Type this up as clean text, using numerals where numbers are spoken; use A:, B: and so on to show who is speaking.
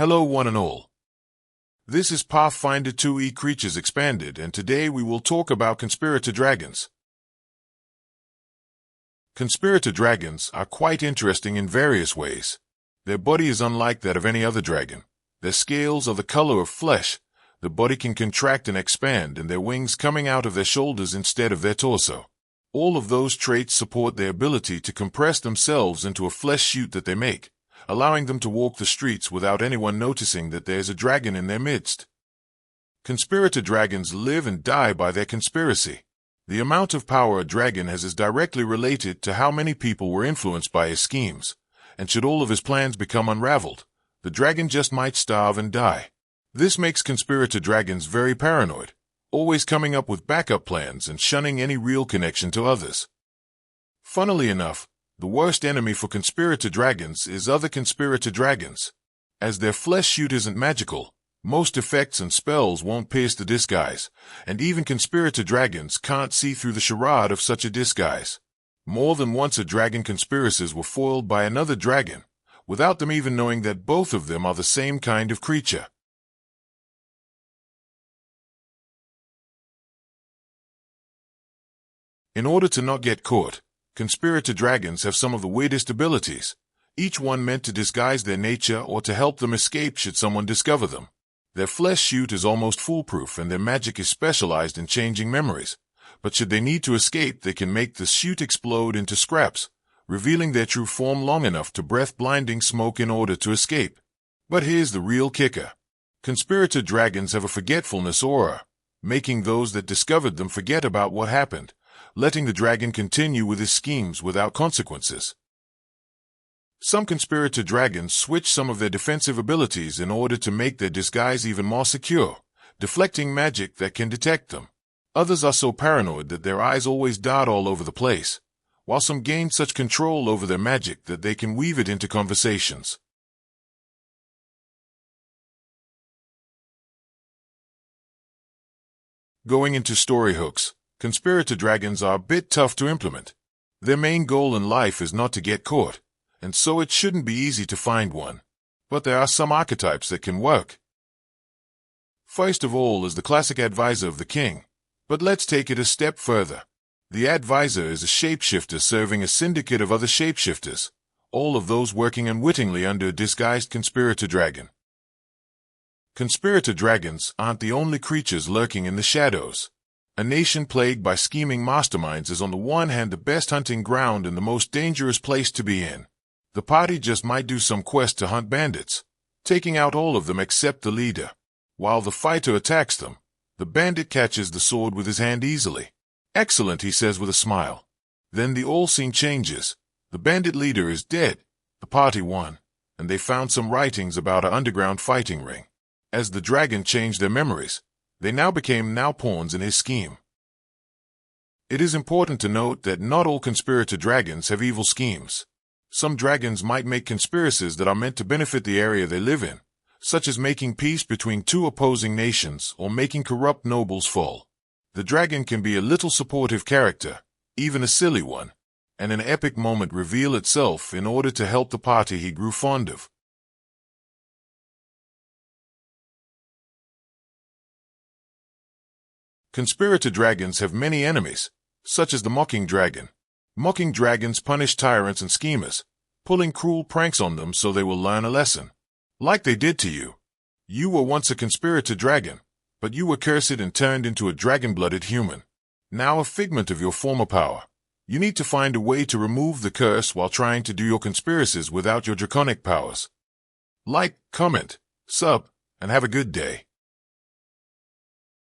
A: Hello one and all. This is Pathfinder 2e Creatures Expanded, and today we will talk about Conspirator dragons. Conspirator dragons are quite interesting in various ways. Their body is unlike that of any other dragon. Their scales are the color of flesh, the body can contract and expand, and their wings coming out of their shoulders instead of their torso. All of those traits support their ability to compress themselves into a flesh suit that they make, allowing them to walk the streets without anyone noticing that there's a dragon in their midst. Conspirator dragons live and die by their conspiracy. The amount of power a dragon has is directly related to how many people were influenced by his schemes, and should all of his plans become unraveled, the dragon just might starve and die. This makes conspirator dragons very paranoid, always coming up with backup plans and shunning any real connection to others. Funnily enough, the worst enemy for conspirator dragons is other conspirator dragons. As their flesh suit isn't magical, most effects and spells won't pierce the disguise, and even conspirator dragons can't see through the charade of such a disguise. More than once a dragon conspirators were foiled by another dragon, without them even knowing that both of them are the same kind of creature. In order to not get caught, conspirator dragons have some of the weirdest abilities, each one meant to disguise their nature or to help them escape should someone discover them. Their flesh suit is almost foolproof and their magic is specialized in changing memories, but should they need to escape they can make the suit explode into scraps, revealing their true form long enough to breath blinding smoke in order to escape. But here's the real kicker. Conspirator dragons have a forgetfulness aura, making those that discovered them forget about what happened, letting the dragon continue with his schemes without consequences. Some conspirator dragons switch some of their defensive abilities in order to make their disguise even more secure, deflecting magic that can detect them. Others are so paranoid that their eyes always dart all over the place, while some gain such control over their magic that they can weave it into conversations. Going into story hooks, conspirator dragons are a bit tough to implement. Their main goal in life is not to get caught, and so it shouldn't be easy to find one. But there are some archetypes that can work. First of all is the classic advisor of the king, but let's take it a step further. The advisor is a shapeshifter serving a syndicate of other shapeshifters, all of those working unwittingly under a disguised conspirator dragon. Conspirator dragons aren't the only creatures lurking in the shadows. A nation plagued by scheming masterminds is on the one hand the best hunting ground and the most dangerous place to be in. The party just might do some quest to hunt bandits, taking out all of them except the leader. While the fighter attacks them, the bandit catches the sword with his hand easily. "Excellent," he says with a smile. Then the whole scene changes. The bandit leader is dead, the party won, and they found some writings about an underground fighting ring. As the dragon changed their memories, they now became pawns in his scheme. It is important to note that not all conspirator dragons have evil schemes. Some dragons might make conspiracies that are meant to benefit the area they live in, such as making peace between two opposing nations or making corrupt nobles fall. The dragon can be a little supportive character, even a silly one, and an epic moment reveal itself in order to help the party he grew fond of. Conspirator dragons have many enemies, such as the mocking dragon. Mocking dragons punish tyrants and schemers, pulling cruel pranks on them so they will learn a lesson. Like they did to you. You were once a conspirator dragon, but you were cursed and turned into a dragon-blooded human. Now a figment of your former power. You need to find a way to remove the curse while trying to do your conspiracies without your draconic powers. Like, comment, sub, and have a good day.